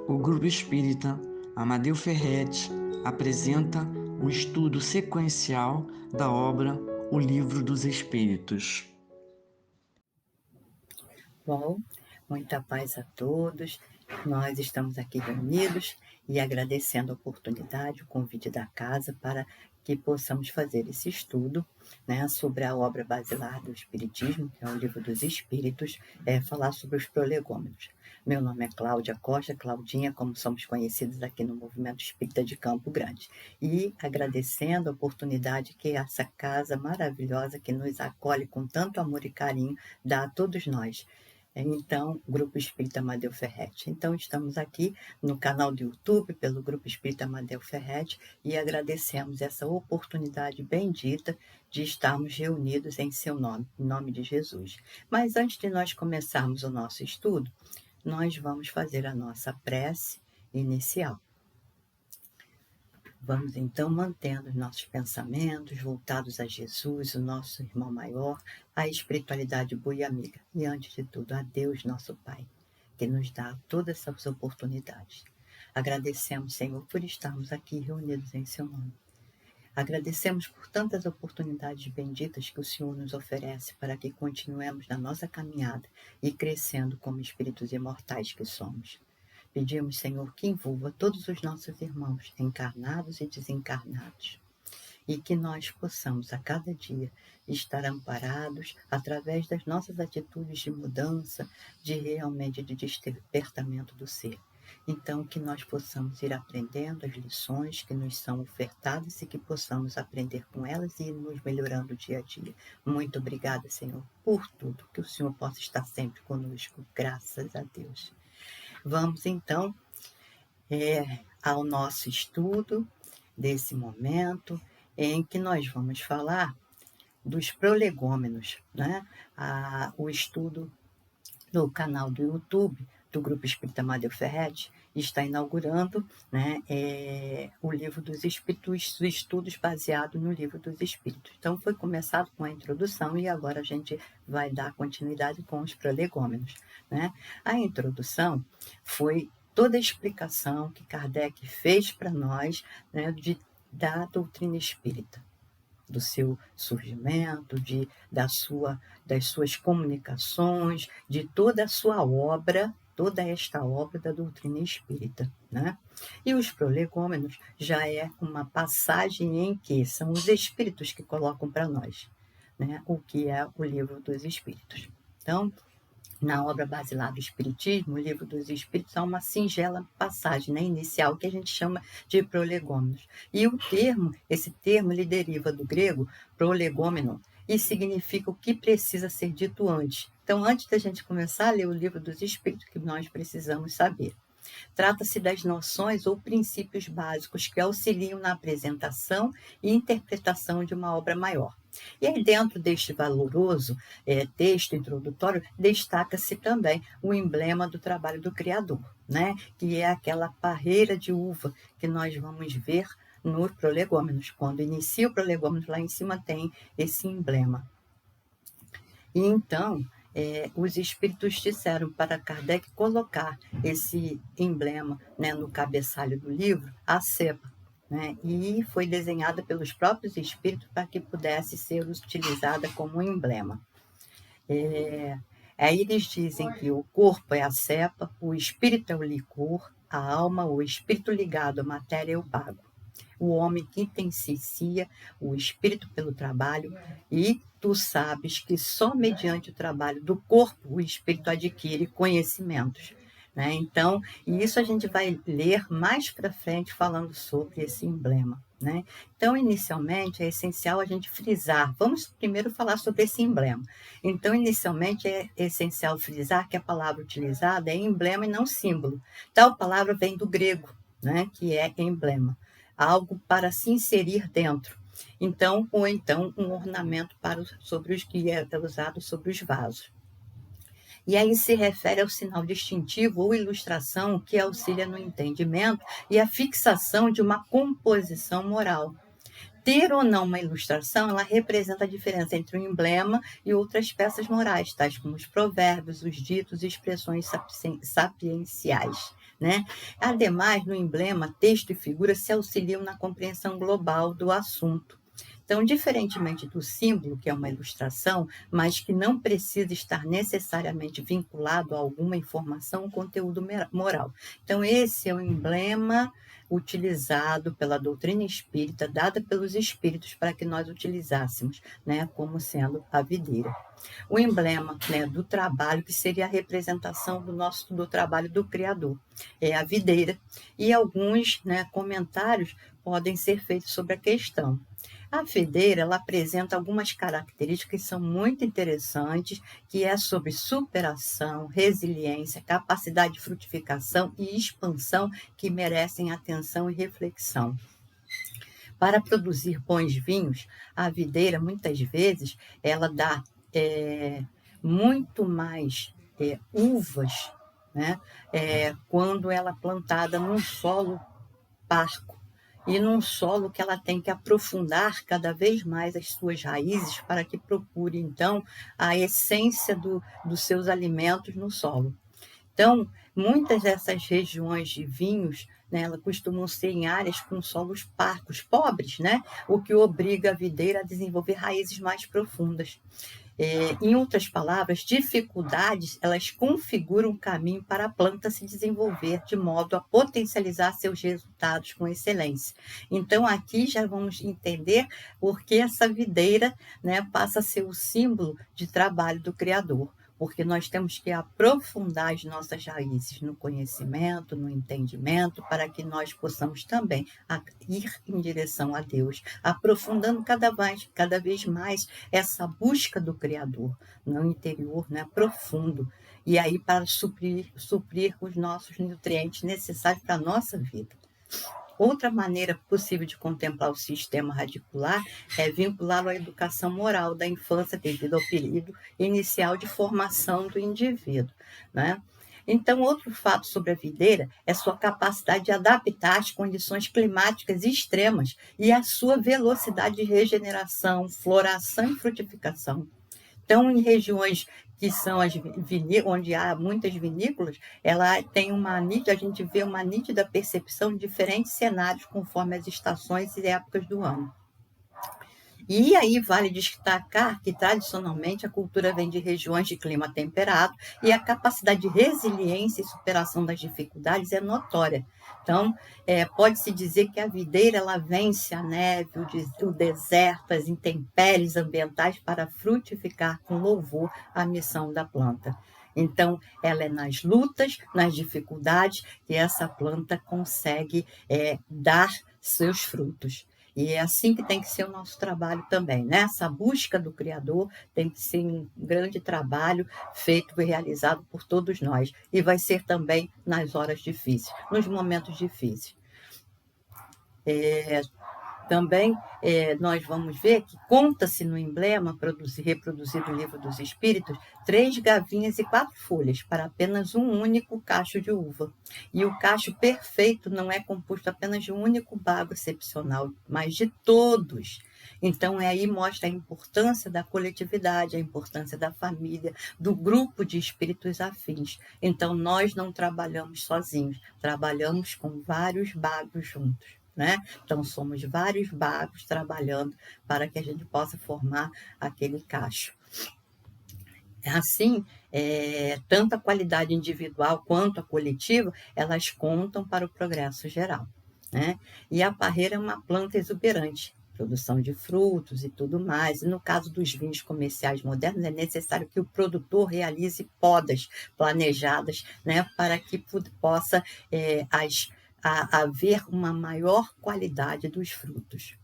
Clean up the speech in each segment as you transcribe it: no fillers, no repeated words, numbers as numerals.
O Grupo Espírita Amadeu Ferretti apresenta o estudo sequencial da obra O Livro dos Espíritos. Bom, muita paz a todos. Nós estamos aqui reunidos e agradecendo a oportunidade, o convite da casa para que possamos fazer esse estudo, né, sobre a obra basilar do Espiritismo, que é o Livro dos Espíritos, falar sobre os prolegômenos. Meu nome é Cláudia Costa, Claudinha, como somos conhecidos aqui no Movimento Espírita de Campo Grande. E agradecendo a oportunidade que essa casa maravilhosa que nos acolhe com tanto amor e carinho dá a todos nós. Então, Grupo Espírita Amadeu Ferretti. Então, estamos aqui no canal do YouTube, pelo Grupo Espírita Amadeu Ferretti, e agradecemos essa oportunidade bendita de estarmos reunidos em seu nome, em nome de Jesus. Mas antes de nós começarmos o nosso estudo, nós vamos fazer a nossa prece inicial. Vamos então mantendo os nossos pensamentos voltados a Jesus, o nosso irmão maior, à espiritualidade boa e amiga, e antes de tudo a Deus, nosso Pai, que nos dá todas essas oportunidades. Agradecemos, Senhor, por estarmos aqui reunidos em seu nome. Agradecemos por tantas oportunidades benditas que o Senhor nos oferece para que continuemos na nossa caminhada e crescendo como espíritos imortais que somos. Pedimos, Senhor, que envolva todos os nossos irmãos, encarnados e desencarnados, e que nós possamos, a cada dia, estar amparados através das nossas atitudes de mudança, de realmente de despertamento do ser. Então, que nós possamos ir aprendendo as lições que nos são ofertadas e que possamos aprender com elas e ir nos melhorando dia a dia. Muito obrigada, Senhor, por tudo. Que o Senhor possa estar sempre conosco. Graças a Deus. Vamos, então, ao nosso estudo desse momento, em que nós vamos falar dos prolegômenos, né? O estudo no canal do YouTube do Grupo Espírita Amadeu Ferretti está inaugurando, né, o Livro dos Espíritos, os estudos baseados no Livro dos Espíritos. Então, foi começado com a introdução e agora a gente vai dar continuidade com os prolegômenos, né? A introdução foi toda a explicação que Kardec fez para nós, né, da doutrina espírita, do seu surgimento, das suas comunicações, de toda a sua obra, toda esta obra da doutrina espírita, né? E os prolegômenos já é uma passagem em que são os espíritos que colocam para nós, né, o que é o Livro dos Espíritos. Então, na obra basilar do Espiritismo, o Livro dos Espíritos, há uma singela passagem, né, inicial, que a gente chama de prolegômenos. E esse termo, ele deriva do grego prolegômeno e significa o que precisa ser dito antes. Então, antes da gente começar a ler o Livro dos Espíritos, que nós precisamos saber. Trata-se das noções ou princípios básicos que auxiliam na apresentação e interpretação de uma obra maior. E aí, dentro deste valoroso texto introdutório, destaca-se também o emblema do trabalho do Criador, né? Que é aquela parreira de uva que nós vamos ver nos prolegômenos. Quando inicia o prolegômeno, lá em cima tem esse emblema. E então, os espíritos disseram para Kardec colocar esse emblema, né, no cabeçalho do livro, a cepa, né, e foi desenhada pelos próprios espíritos para que pudesse ser utilizada como emblema. Aí eles dizem que o corpo é a cepa, o espírito é o licor, a alma, o espírito ligado à matéria é o pago. O homem que intensicia o espírito pelo trabalho, e tu sabes que só mediante o trabalho do corpo o espírito adquire conhecimentos, né? Então, isso a gente vai ler mais para frente falando sobre esse emblema, né? Então, inicialmente, é essencial a gente frisar. Vamos primeiro falar sobre esse emblema. Então, inicialmente, é essencial frisar que a palavra utilizada é emblema e não símbolo. Tal palavra vem do grego, né, que é emblema, algo para se inserir dentro. Então, ou então um ornamento sobre os que é usado sobre os vasos. E aí se refere ao sinal distintivo ou ilustração que auxilia no entendimento e a fixação de uma composição moral. Ter ou não uma ilustração, ela representa a diferença entre o emblema e outras peças morais, tais como os provérbios, os ditos e expressões sapienciais, né? Ademais, no emblema, texto e figura se auxiliam na compreensão global do assunto. Então, diferentemente do símbolo, que é uma ilustração, mas que não precisa estar necessariamente vinculado a alguma informação ou conteúdo moral. Então, esse é o emblema utilizado pela doutrina espírita, dada pelos espíritos para que nós utilizássemos, né, como sendo a videira. O emblema, né, do trabalho, que seria a representação do trabalho do Criador, é a videira, e alguns, né, comentários podem ser feitos sobre a questão. A videira, ela apresenta algumas características que são muito interessantes, que é sobre superação, resiliência, capacidade de frutificação e expansão, que merecem atenção e reflexão. Para produzir bons vinhos, a videira, muitas vezes, ela dá muito mais uvas, né, quando ela é plantada num solo parco, e num solo que ela tem que aprofundar cada vez mais as suas raízes para que procure, então, a essência dos seus alimentos no solo. Então, muitas dessas regiões de vinhos, né, elas costumam ser em áreas com solos parcos, pobres, né, o que obriga a videira a desenvolver raízes mais profundas. Em outras palavras, dificuldades, elas configuram um caminho para a planta se desenvolver de modo a potencializar seus resultados com excelência. Então, aqui já vamos entender por que essa videira, né, passa a ser o símbolo de trabalho do Criador, porque nós temos que aprofundar as nossas raízes no conhecimento, no entendimento, para que nós possamos também ir em direção a Deus, aprofundando cada vez mais essa busca do Criador no interior, né, profundo, e aí para suprir os nossos nutrientes necessários para a nossa vida. Outra maneira possível de contemplar o sistema radicular é vinculá-lo à educação moral da infância devido ao período inicial de formação do indivíduo, né? Então, outro fato sobre a videira é sua capacidade de adaptar às condições climáticas extremas e a sua velocidade de regeneração, floração e frutificação. Então, em regiões que são onde há muitas vinícolas, ela tem a gente vê uma nítida percepção de diferentes cenários conforme as estações e épocas do ano. E aí vale destacar que, tradicionalmente, a cultura vem de regiões de clima temperado e a capacidade de resiliência e superação das dificuldades é notória. Então, pode-se dizer que a videira ela vence a neve, o deserto, as intempéries ambientais para frutificar com louvor a missão da planta. Então, ela é nas lutas, nas dificuldades, que essa planta consegue dar seus frutos. E é assim que tem que ser o nosso trabalho também, né? Essa busca do Criador tem que ser um grande trabalho feito e realizado por todos nós. E vai ser também nas horas difíceis, nos momentos difíceis. Também nós vamos ver que conta-se no emblema reproduzido no Livro dos Espíritos 3 gavinhas e 4 folhas para apenas um único cacho de uva. E o cacho perfeito não é composto apenas de um único bago excepcional, mas de todos. Então, aí mostra a importância da coletividade, a importância da família, do grupo de espíritos afins. Então, nós não trabalhamos sozinhos, trabalhamos com vários bagos juntos, né? Então, somos vários bagos trabalhando para que a gente possa formar aquele cacho. Assim, tanto a qualidade individual quanto a coletiva, elas contam para o progresso geral, né? E a parreira é uma planta exuberante, produção de frutos e tudo mais. E no caso dos vinhos comerciais modernos, é necessário que o produtor realize podas planejadas, né, para que possa haver uma maior qualidade dos frutos.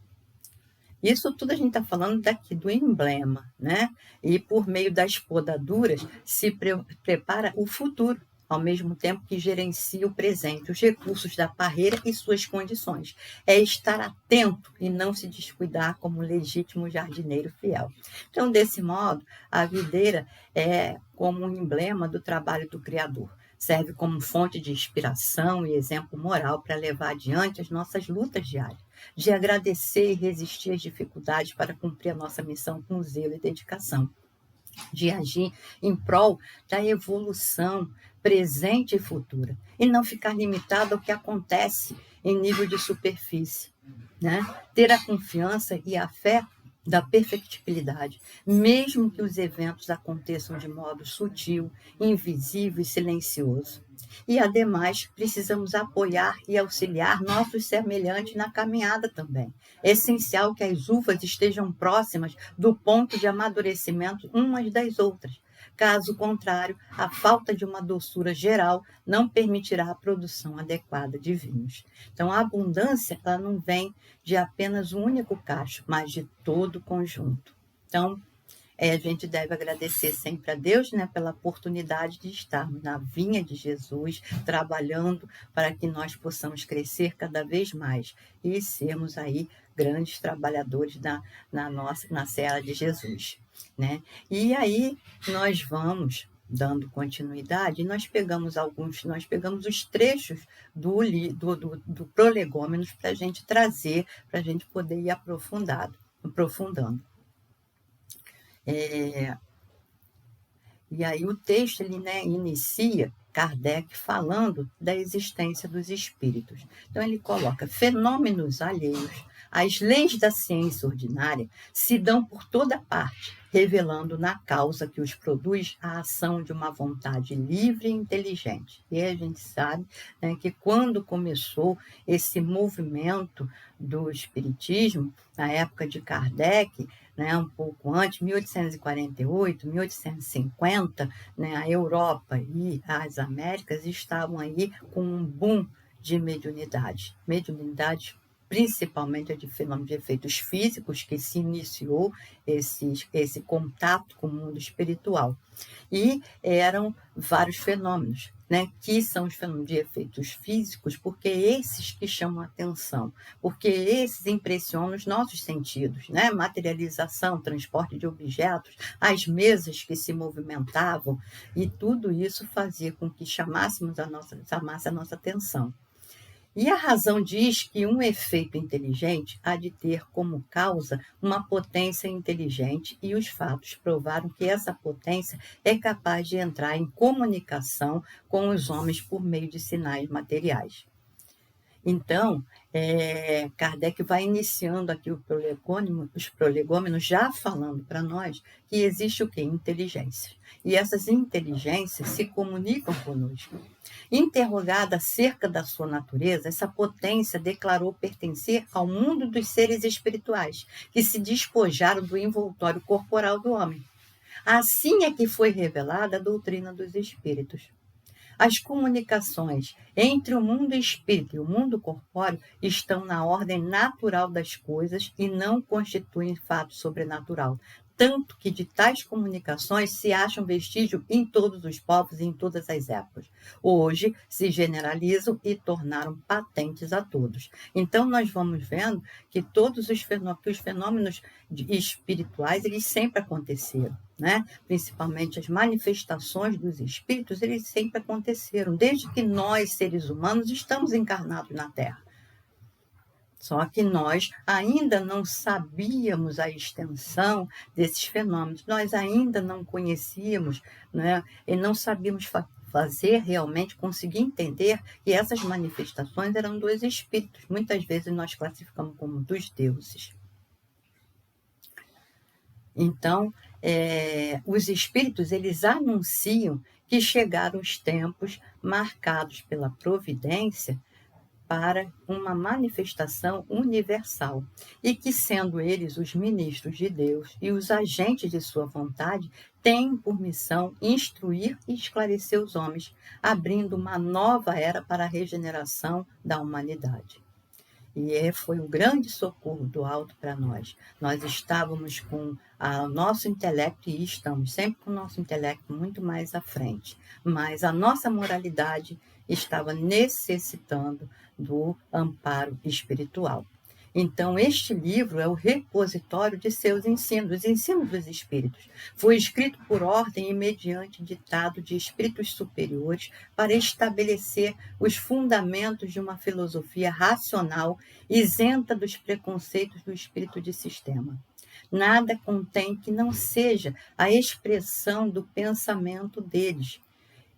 Isso tudo a gente está falando daqui do emblema, né? E por meio das podaduras se prepara o futuro, ao mesmo tempo que gerencia o presente, os recursos da parreira e suas condições. É estar atento e não se descuidar como legítimo jardineiro fiel. Então, desse modo, a videira é como um emblema do trabalho do Criador. serve como fonte de inspiração e exemplo moral para levar adiante as nossas lutas diárias, de agradecer e resistir às dificuldades para cumprir a nossa missão com zelo e dedicação, de agir em prol da evolução presente e futura, e não ficar limitado ao que acontece em nível de superfície, né? Ter a confiança e a fé da perfectibilidade, mesmo que os eventos aconteçam de modo sutil, invisível e silencioso. E, ademais, precisamos apoiar e auxiliar nossos semelhantes na caminhada também. É essencial que as uvas estejam próximas do ponto de amadurecimento umas das outras. Caso contrário, a falta de uma doçura geral não permitirá a produção adequada de vinhos. Então, a abundância ela não vem de apenas um único cacho, mas de todo o conjunto. Então, a gente deve agradecer sempre a Deus, né, pela oportunidade de estarmos na vinha de Jesus, trabalhando para que nós possamos crescer cada vez mais e sermos aí grandes trabalhadores na seara de Jesus, né? E aí nós vamos dando continuidade, nós pegamos os trechos do Prolegômenos para a gente trazer, para a gente poder ir aprofundando. E aí o texto ele, né, inicia Kardec falando da existência dos espíritos. Então ele coloca fenômenos alheios às leis da ciência ordinária se dão por toda parte, revelando na causa que os produz a ação de uma vontade livre e inteligente. E a gente sabe, né, que quando começou esse movimento do espiritismo, na época de Kardec, né, um pouco antes, 1848, 1850, né, a Europa e as Américas estavam aí com um boom de mediunidade principalmente de fenômenos de efeitos físicos, que se iniciou esse contato com o mundo espiritual. E eram vários fenômenos, né, que são os fenômenos de efeitos físicos, porque esses que chamam a atenção, porque esses impressionam os nossos sentidos, né, materialização, transporte de objetos, as mesas que se movimentavam, e tudo isso fazia com que chamasse a nossa atenção. E a razão diz que um efeito inteligente há de ter como causa uma potência inteligente, e os fatos provaram que essa potência é capaz de entrar em comunicação com os homens por meio de sinais materiais. Então, Kardec vai iniciando aqui os prolegômenos, já falando para nós que existe o quê? Inteligência. E essas inteligências se comunicam conosco. Interrogada acerca da sua natureza, essa potência declarou pertencer ao mundo dos seres espirituais, que se despojaram do envoltório corporal do homem. Assim é que foi revelada a doutrina dos espíritos. As comunicações entre o mundo espírita e o mundo corpóreo estão na ordem natural das coisas e não constituem fato sobrenatural, tanto que de tais comunicações se acham vestígio em todos os povos e em todas as épocas. Hoje se generalizam e tornaram patentes a todos. Então nós vamos vendo que os fenômenos espirituais eles sempre aconteceram, né? Principalmente as manifestações dos espíritos, eles sempre aconteceram, desde que nós, seres humanos, estamos encarnados na Terra. Só que nós ainda não sabíamos a extensão desses fenômenos, nós ainda não conhecíamos, né? E não sabíamos fazer realmente, conseguir entender que essas manifestações eram dos espíritos. Muitas vezes nós classificamos como dos deuses. Então, os espíritos, eles anunciam que chegaram os tempos marcados pela providência para uma manifestação universal, e que, sendo eles os ministros de Deus e os agentes de sua vontade, têm por missão instruir e esclarecer os homens, abrindo uma nova era para a regeneração da humanidade. E foi um grande socorro do alto para nós. Nós estávamos com o nosso intelecto, e estamos sempre com o nosso intelecto muito mais à frente, mas a nossa moralidade estava necessitando do amparo espiritual. Então, este livro é o repositório de seus ensinos, os ensinos dos espíritos. Foi escrito por ordem e mediante ditado de espíritos superiores para estabelecer os fundamentos de uma filosofia racional, isenta dos preconceitos do espírito de sistema. Nada contém que não seja a expressão do pensamento deles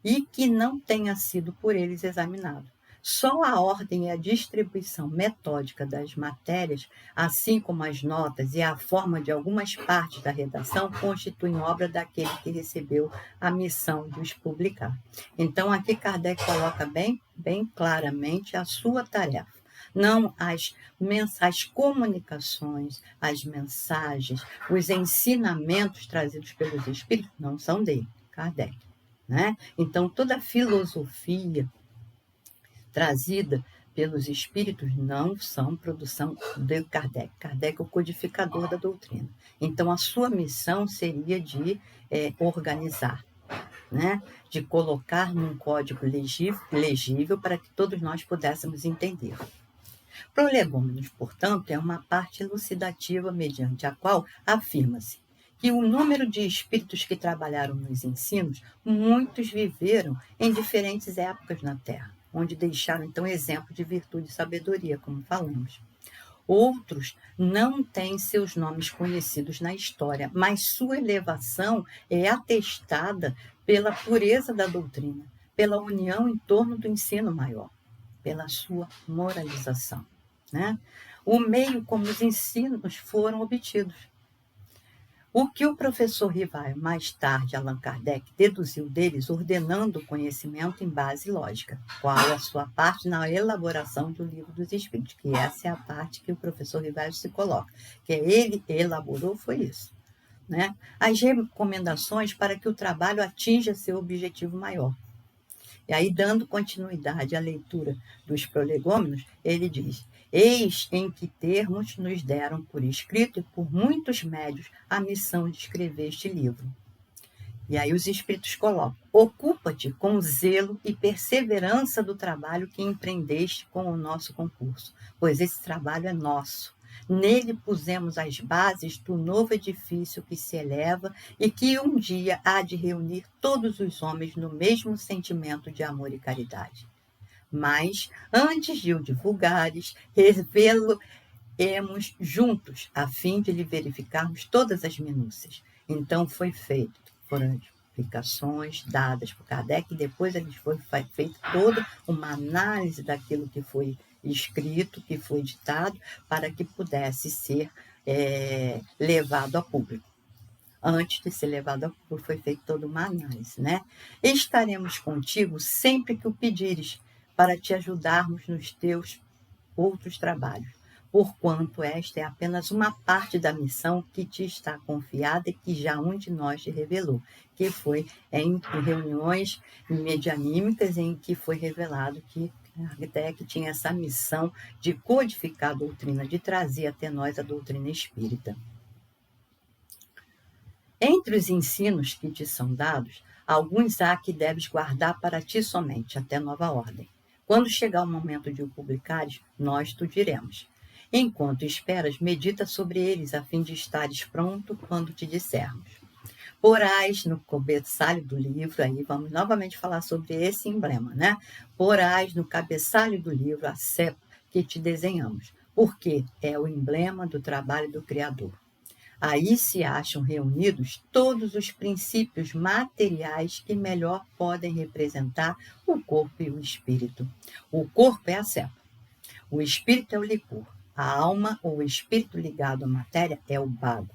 e que não tenha sido por eles examinado. Só a ordem e a distribuição metódica das matérias, assim como as notas e a forma de algumas partes da redação, constituem obra daquele que recebeu a missão de os publicar. Então, aqui Kardec coloca bem claramente a sua tarefa. Não as comunicações, as mensagens, os ensinamentos trazidos pelos espíritos não são dele, Kardec. Né? Então, toda a filosofia trazida pelos espíritos não são produção de Kardec. Kardec é o codificador da doutrina. Então, a sua missão seria de organizar, né? De colocar num código legível para que todos nós pudéssemos entender. Prolegômenos, portanto, é uma parte elucidativa mediante a qual afirma-se que o número de espíritos que trabalharam nos ensinos, muitos viveram em diferentes épocas na Terra, onde deixaram, então, exemplo de virtude e sabedoria, como falamos. Outros não têm seus nomes conhecidos na história, mas sua elevação é atestada pela pureza da doutrina, pela união em torno do ensino maior, pela sua moralização. Né? O meio como os ensinos foram obtidos. O que o professor Rivaio, mais tarde Allan Kardec, deduziu deles, ordenando o conhecimento em base lógica, qual a sua parte na elaboração do Livro dos Espíritos, que essa é a parte que o professor Rivaio se coloca, que ele elaborou, foi isso. Né? As recomendações para que o trabalho atinja seu objetivo maior. E aí, dando continuidade à leitura dos prolegômenos, ele diz: eis em que termos nos deram por escrito e por muitos médios a missão de escrever este livro. E aí os espíritos colocam: ocupa-te com zelo e perseverança do trabalho que empreendeste com o nosso concurso, pois esse trabalho é nosso. Nele pusemos as bases do novo edifício que se eleva e que um dia há de reunir todos os homens no mesmo sentimento de amor e caridade. Mas, antes de o divulgares, revelo-emos juntos, a fim de lhe verificarmos todas as minúcias. Então foi feito, foram explicações dadas por Kardec, e depois foi feita toda uma análise daquilo que foi escrito, que foi ditado, para que pudesse ser levado a público. Antes de ser levado a público, foi feita toda uma análise, né? Estaremos contigo sempre que o pedires, para te ajudarmos nos teus outros trabalhos, porquanto esta é apenas uma parte da missão que te está confiada e que já um de nós te revelou, que foi em reuniões medianímicas em que foi revelado que Kardec tinha essa missão de codificar a doutrina, de trazer até nós a doutrina espírita. Entre os ensinos que te são dados, alguns há que deves guardar para ti somente, até nova ordem. Quando chegar o momento de o publicares, nós te diremos. Enquanto esperas, medita sobre eles, a fim de estares pronto quando te dissermos. Porás no cabeçalho do livro, aí vamos novamente falar sobre esse emblema, né? Porás no cabeçalho do livro a cepa que te desenhamos, porque é o emblema do trabalho do Criador. Aí se acham reunidos todos os princípios materiais que melhor podem representar o corpo e o espírito. O corpo é a cepa, o espírito é o licor, a alma ou o espírito ligado à matéria é o bago.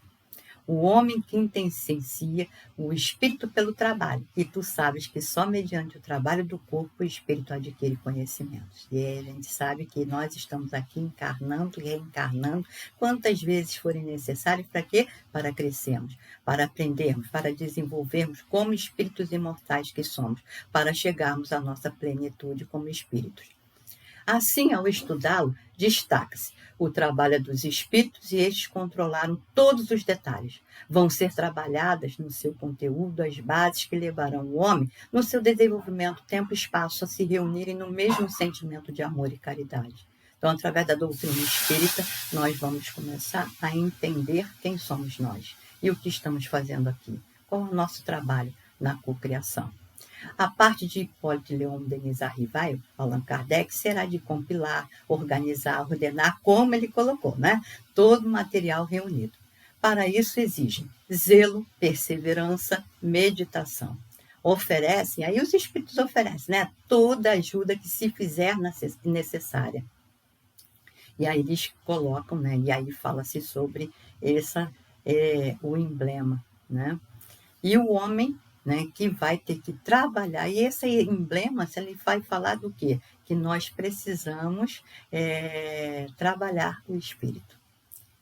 O homem que intensicia o espírito pelo trabalho. E tu sabes que só mediante o trabalho do corpo o espírito adquire conhecimentos. E aí a gente sabe que nós estamos aqui encarnando e reencarnando quantas vezes forem necessárias. Para quê? Para crescermos, para aprendermos, para desenvolvermos como espíritos imortais que somos, para chegarmos à nossa plenitude como espíritos. Assim, ao estudá-lo, destaca-se o trabalho dos espíritos e estes controlaram todos os detalhes. Vão ser trabalhadas no seu conteúdo as bases que levarão o homem, no seu desenvolvimento, tempo e espaço, a se reunirem no mesmo sentimento de amor e caridade. Então, através da doutrina espírita, nós vamos começar a entender quem somos nós e o que estamos fazendo aqui. Qual é o nosso trabalho na cocriação. A parte de Hipólito Leon Denis Arrival, Allan Kardec, será de compilar, organizar, ordenar, como ele colocou, né? Todo o material reunido. Para isso exigem zelo, perseverança, meditação. Oferecem, aí os espíritos oferecem, né? Toda ajuda que se fizer necessária. E aí eles colocam, né? E aí fala-se sobre o emblema, né? E o homem, né, que vai ter que trabalhar. E esse emblema, ele vai falar do quê? Que nós precisamos trabalhar o espírito,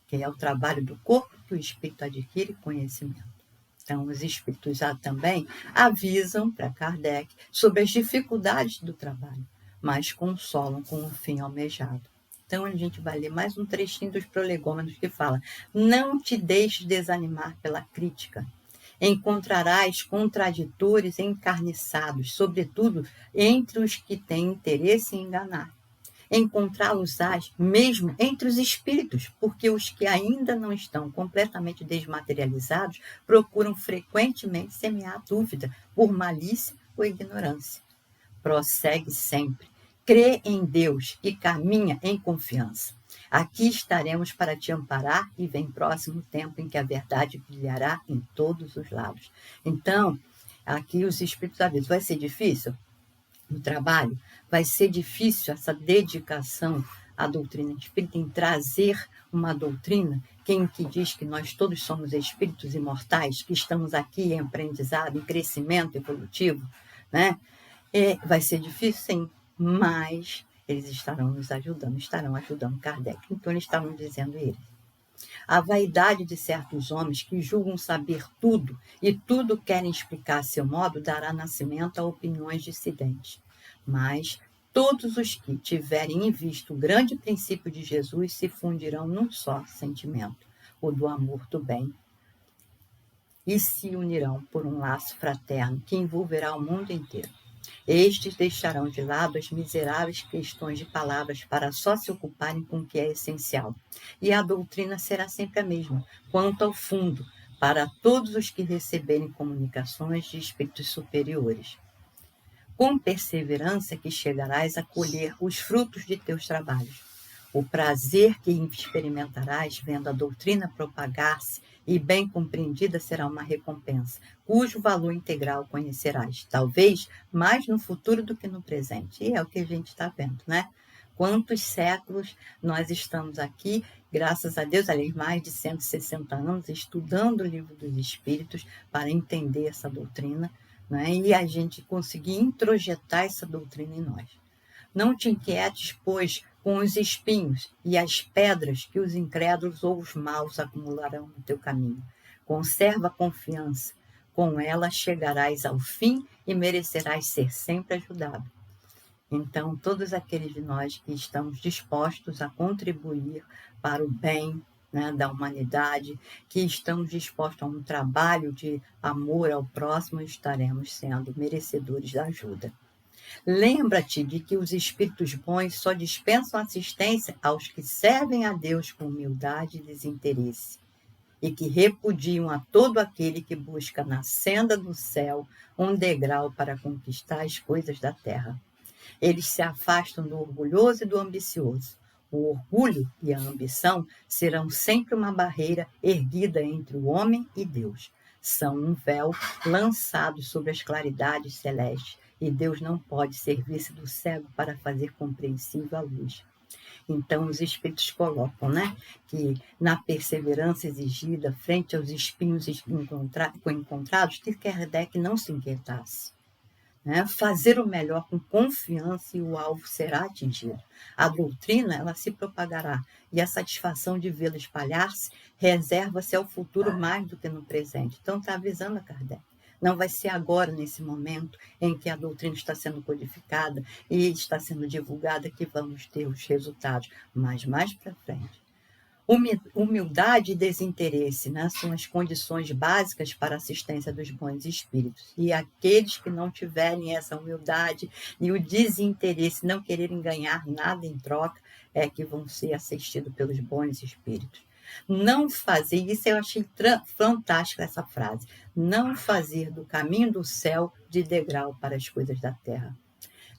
que é o trabalho do corpo que o espírito adquire conhecimento. Então, os espíritos também avisam para Kardec sobre as dificuldades do trabalho, mas consolam com o fim almejado. Então, a gente vai ler mais um trechinho dos prolegômenos que fala: não te deixes desanimar pela crítica. Encontrarás contraditores encarniçados, sobretudo entre os que têm interesse em enganar. Encontrá-los-ás mesmo entre os espíritos, porque os que ainda não estão completamente desmaterializados procuram frequentemente semear dúvida por malícia ou ignorância. Prossegue sempre. Crê em Deus e caminha em confiança. Aqui estaremos para te amparar e vem próximo tempo em que a verdade brilhará em todos os lados. Então, aqui os espíritos avisam, vai ser difícil no trabalho? Vai ser difícil essa dedicação à doutrina espírita, em trazer uma doutrina que diz que nós todos somos espíritos imortais, que estamos aqui em aprendizado, em crescimento evolutivo, né? Vai ser difícil, sim, mas eles estarão nos ajudando, estarão ajudando Kardec. Então, eles estavam dizendo eles. A vaidade de certos homens que julgam saber tudo e tudo querem explicar a seu modo dará nascimento a opiniões dissidentes. Mas todos os que tiverem em vista o grande princípio de Jesus se fundirão num só sentimento, o do amor do bem, e se unirão por um laço fraterno que envolverá o mundo inteiro. Estes deixarão de lado as miseráveis questões de palavras para só se ocuparem com o que é essencial. E a doutrina será sempre a mesma, quanto ao fundo, para todos os que receberem comunicações de espíritos superiores. Com perseverança que chegarás a colher os frutos de teus trabalhos. O prazer que experimentarás vendo a doutrina propagar-se e bem compreendida será uma recompensa, cujo valor integral conhecerás, talvez mais no futuro do que no presente. E é o que a gente está vendo, né? Quantos séculos nós estamos aqui, graças a Deus, aliás, mais de 160 anos, estudando o Livro dos Espíritos para entender essa doutrina, né? E a gente conseguir introjetar essa doutrina em nós. Não te inquietes, pois, com os espinhos e as pedras que os incrédulos ou os maus acumularão no teu caminho. Conserva a confiança, com ela chegarás ao fim e merecerás ser sempre ajudado. Então, todos aqueles de nós que estamos dispostos a contribuir para o bem, né, da humanidade, que estamos dispostos a um trabalho de amor ao próximo, estaremos sendo merecedores da ajuda. Lembra-te de que os espíritos bons só dispensam assistência aos que servem a Deus com humildade e desinteresse, e que repudiam a todo aquele que busca na senda do céu um degrau para conquistar as coisas da terra. Eles se afastam do orgulhoso e do ambicioso. O orgulho e a ambição serão sempre uma barreira erguida entre o homem e Deus. São um véu lançado sobre as claridades celestes, e Deus não pode servir-se do cego para fazer compreensível a luz. Então, os espíritos colocam, né, que na perseverança exigida frente aos espinhos encontrados, que Kardec não se inquietasse. Né? Fazer o melhor com confiança e o alvo será atingido. A doutrina, ela se propagará, e a satisfação de vê-la espalhar-se reserva-se ao futuro mais do que no presente. Então, está avisando a Kardec. Não vai ser agora, nesse momento em que a doutrina está sendo codificada e está sendo divulgada, que vamos ter os resultados, mas mais para frente. Humildade e desinteresse, né, são as condições básicas para a assistência dos bons espíritos. E aqueles que não tiverem essa humildade e o desinteresse, não quererem ganhar nada em troca, é que vão ser assistidos pelos bons espíritos. Não fazer, isso eu achei fantástica essa frase, não fazer do caminho do céu de degrau para as coisas da terra.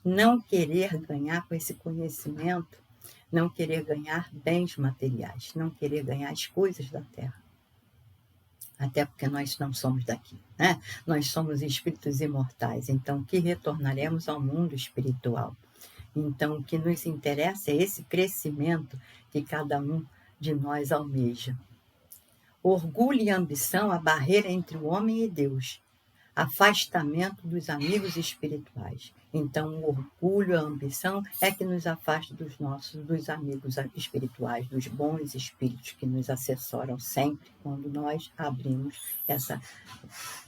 Não querer ganhar com esse conhecimento, não querer ganhar bens materiais, não querer ganhar as coisas da terra. Até porque nós não somos daqui, né? Nós somos espíritos imortais, então que retornaremos ao mundo espiritual. Então, o que nos interessa é esse crescimento que cada um de nós almeja. Orgulho e ambição, a barreira entre o homem e Deus. Afastamento dos amigos espirituais. Então, o orgulho, a ambição é que nos afasta dos amigos espirituais, dos bons espíritos que nos assessoram sempre quando nós abrimos essa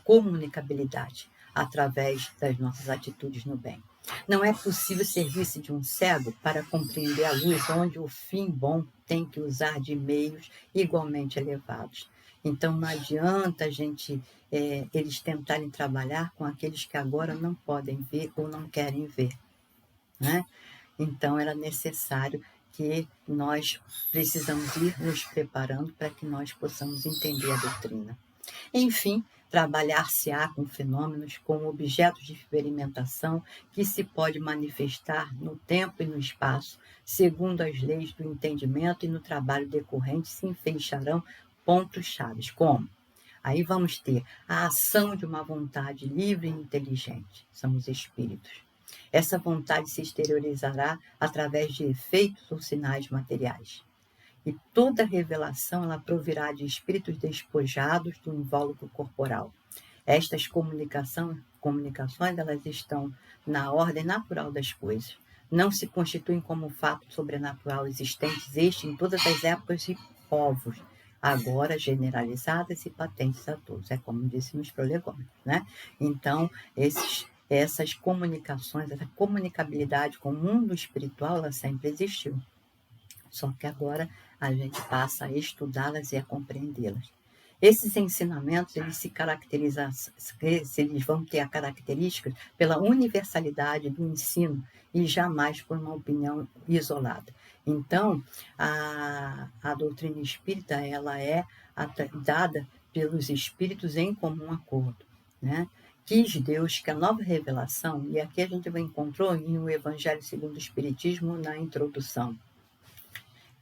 comunicabilidade através das nossas atitudes no bem. Não é possível servir-se de um cego para compreender a luz, onde o fim bom tem que usar de meios igualmente elevados. Então, não adianta eles tentarem trabalhar com aqueles que agora não podem ver ou não querem ver, né? Então, era necessário que nós precisamos ir nos preparando para que nós possamos entender a doutrina. Enfim, trabalhar-se-á com fenômenos, com objetos de experimentação que se pode manifestar no tempo e no espaço, segundo as leis do entendimento, e no trabalho decorrente se enfeixarão pontos chaves, como? Aí vamos ter a ação de uma vontade livre e inteligente, são os espíritos. Essa vontade se exteriorizará através de efeitos ou sinais materiais. E toda revelação ela provirá de espíritos despojados do invólucro corporal. Estas comunicações elas estão na ordem natural das coisas. Não se constituem como fato sobrenatural existentes em todas as épocas e povos, agora generalizadas e patentes a todos. É como disse nos prolegômenos, né? Então, essas comunicações, essa comunicabilidade com o mundo espiritual, ela sempre existiu. Só que agora a gente passa a estudá-las e a compreendê-las. Esses ensinamentos, eles vão ter a característica pela universalidade do ensino e jamais por uma opinião isolada. Então, a doutrina espírita, ela é dada pelos espíritos em comum acordo, né? Quis Deus que a nova revelação, e aqui a gente encontrou em O Evangelho segundo o Espiritismo, na introdução,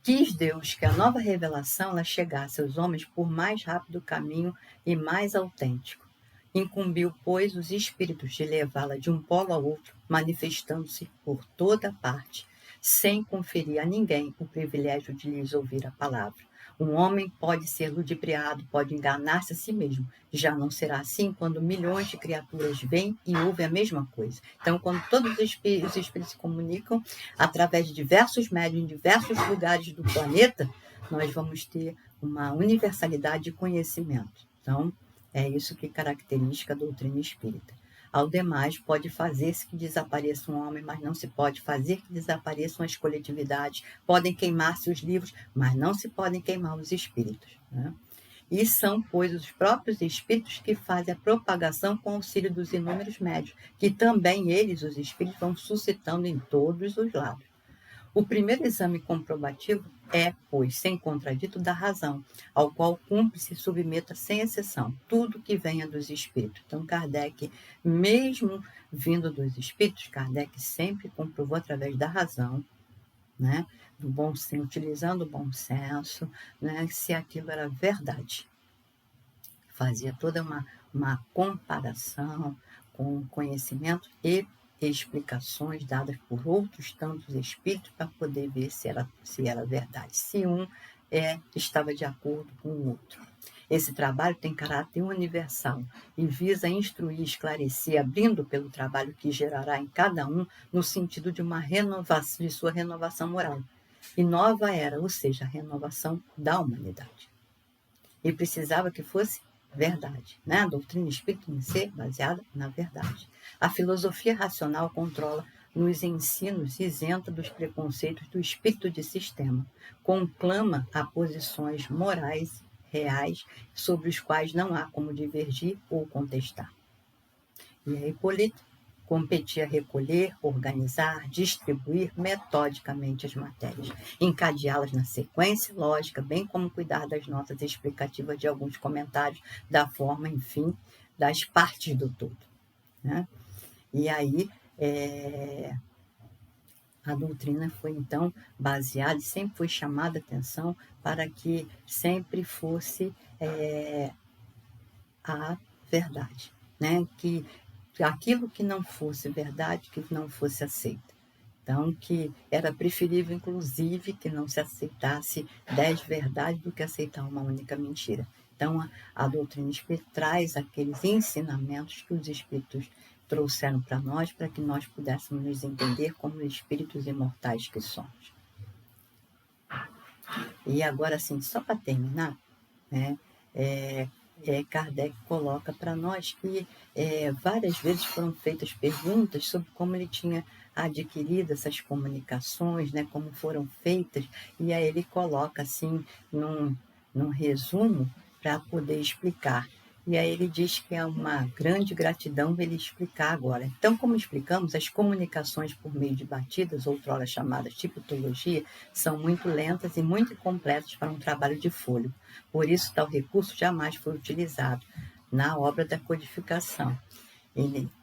quis Deus que a nova revelação ela chegasse aos homens por mais rápido caminho e mais autêntico. Incumbiu, pois, os espíritos de levá-la de um polo ao outro, manifestando-se por toda parte, sem conferir a ninguém o privilégio de lhes ouvir a palavra. Um homem pode ser ludibriado, pode enganar-se a si mesmo. Já não será assim quando milhões de criaturas vêm e ouvem a mesma coisa. Então, quando todos os espíritos se comunicam através de diversos médios em diversos lugares do planeta, nós vamos ter uma universalidade de conhecimento. Então, é isso que caracteriza a doutrina espírita. Ao demais, pode fazer-se que desapareça um homem, mas não se pode fazer que desapareçam as coletividades. Podem queimar-se os livros, mas não se podem queimar os espíritos, né? E são, pois, os próprios espíritos que fazem a propagação com auxílio dos inúmeros médios, que também eles, os espíritos, vão suscitando em todos os lados. O primeiro exame comprovativo é, pois, sem contradito, da razão, ao qual cumpre se submeta sem exceção tudo que venha dos espíritos. Então, Kardec, mesmo vindo dos espíritos, Kardec sempre comprovou através da razão, né, do bom senso, utilizando o bom senso, né, se aquilo era verdade. Fazia toda uma comparação com conhecimento e explicações dadas por outros tantos espíritos para poder ver se era verdade, se um estava de acordo com o outro. Esse trabalho tem caráter universal e visa instruir e esclarecer, abrindo pelo trabalho que gerará em cada um no sentido de uma renovação, de sua renovação moral. E nova era, ou seja, a renovação da humanidade. E precisava que fosse verdade, né? A doutrina espírita tem que ser baseada na verdade. A filosofia racional controla nos ensinos isenta dos preconceitos do espírito de sistema, conclama a posições morais reais sobre os quais não há como divergir ou contestar. E a Hipólito competia recolher, organizar, distribuir metodicamente as matérias, encadeá-las na sequência lógica, bem como cuidar das notas explicativas de alguns comentários, da forma, enfim, das partes do todo, né? E aí, a doutrina foi, então, baseada e sempre foi chamada a atenção para que sempre fosse a verdade, né? Que aquilo que não fosse verdade, que não fosse aceito. Então, que era preferível, inclusive, que não se aceitasse 10 verdades do que aceitar uma única mentira. Então, a doutrina espírita traz aqueles ensinamentos que os espíritos trouxeram para nós, para que nós pudéssemos nos entender como espíritos imortais que somos. E agora, assim, só para terminar, né, Kardec coloca para nós que várias vezes foram feitas perguntas sobre como ele tinha adquirido essas comunicações, né, como foram feitas, e aí ele coloca assim num resumo para poder explicar. E aí ele diz que é uma grande gratidão ele explicar agora. Então, como explicamos, as comunicações por meio de batidas, outrora chamadas tipologia, são muito lentas e muito incompletas para um trabalho de fôlego. Por isso, tal recurso jamais foi utilizado na obra da codificação,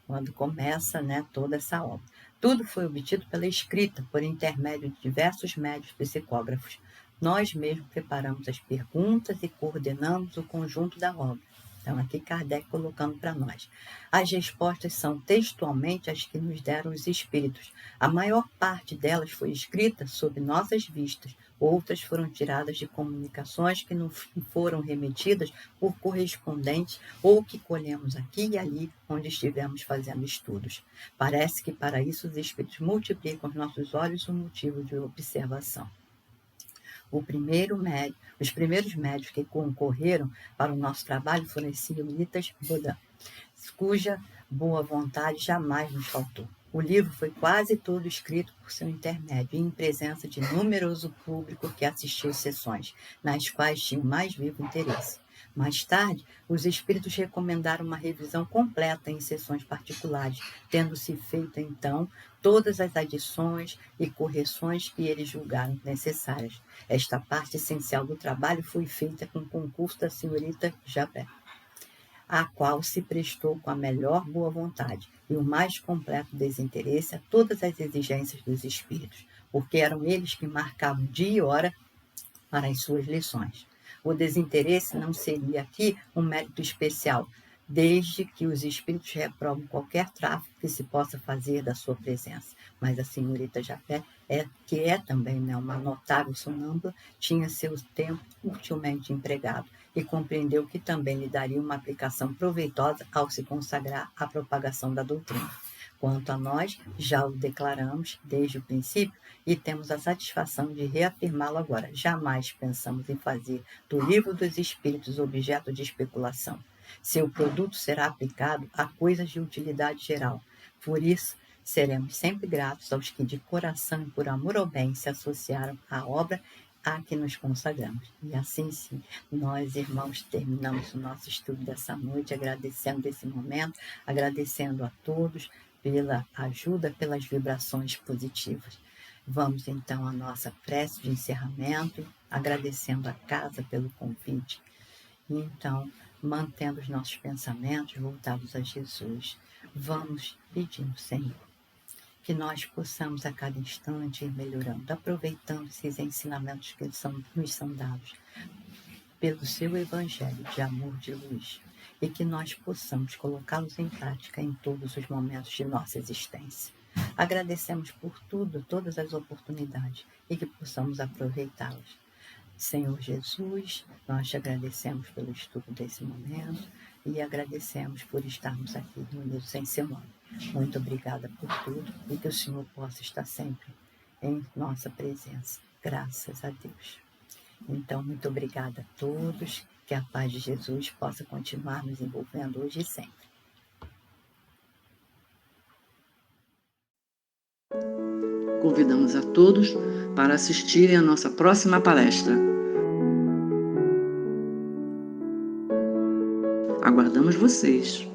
quando começa, né, toda essa obra. Tudo foi obtido pela escrita, por intermédio de diversos médios psicógrafos. Nós mesmos preparamos as perguntas e coordenamos o conjunto da obra. Então, aqui Kardec colocando para nós. As respostas são textualmente as que nos deram os espíritos. A maior parte delas foi escrita sob nossas vistas, outras foram tiradas de comunicações que não foram remetidas por correspondentes ou que colhemos aqui e ali onde estivemos fazendo estudos. Parece que para isso os espíritos multiplicam aos nossos olhos um motivo de observação. Os primeiros médios que concorreram para o nosso trabalho foram os senhoritas Bodin, cuja boa vontade jamais nos faltou. O livro foi quase todo escrito por seu intermédio, em presença de numeroso público que assistiu às sessões, nas quais tinha o mais vivo interesse. Mais tarde, os espíritos recomendaram uma revisão completa em sessões particulares, tendo-se feito, então, todas as adições e correções que eles julgaram necessárias. Esta parte essencial do trabalho foi feita com o concurso da senhorita Jabé, a qual se prestou com a melhor boa vontade e o mais completo desinteresse a todas as exigências dos espíritos, porque eram eles que marcavam dia e hora para as suas lições. O desinteresse não seria aqui um mérito especial, desde que os espíritos reprovam qualquer tráfico que se possa fazer da sua presença. Mas a senhorita Japé, que é também, né, uma notável sonâmbula, tinha seu tempo utilmente empregado e compreendeu que também lhe daria uma aplicação proveitosa ao se consagrar à propagação da doutrina. Quanto a nós, já o declaramos desde o princípio e temos a satisfação de reafirmá-lo agora. Jamais pensamos em fazer do livro dos espíritos objeto de especulação. Seu produto será aplicado a coisas de utilidade geral. Por isso, seremos sempre gratos aos que de coração e por amor ao bem se associaram à obra a que nos consagramos. E assim, sim, nós, irmãos, terminamos o nosso estudo dessa noite, agradecendo esse momento, agradecendo a todos pela ajuda, pelas vibrações positivas. Vamos, então, à nossa prece de encerramento, agradecendo a casa pelo convite. E, então, mantendo os nossos pensamentos voltados a Jesus, vamos pedindo, Senhor, que nós possamos a cada instante ir melhorando, aproveitando esses ensinamentos que nos são dados pelo seu Evangelho de amor, de luz, e que nós possamos colocá-los em prática em todos os momentos de nossa existência. Agradecemos por tudo, todas as oportunidades, e que possamos aproveitá-las. Senhor Jesus, nós te agradecemos pelo estudo desse momento e agradecemos por estarmos aqui unidos em seu nome. Muito obrigada por tudo e que o Senhor possa estar sempre em nossa presença. Graças a Deus. Então, muito obrigada a todos, que a paz de Jesus possa continuar nos envolvendo hoje e sempre. Convidamos a todos para assistirem à nossa próxima palestra. Aguardamos vocês!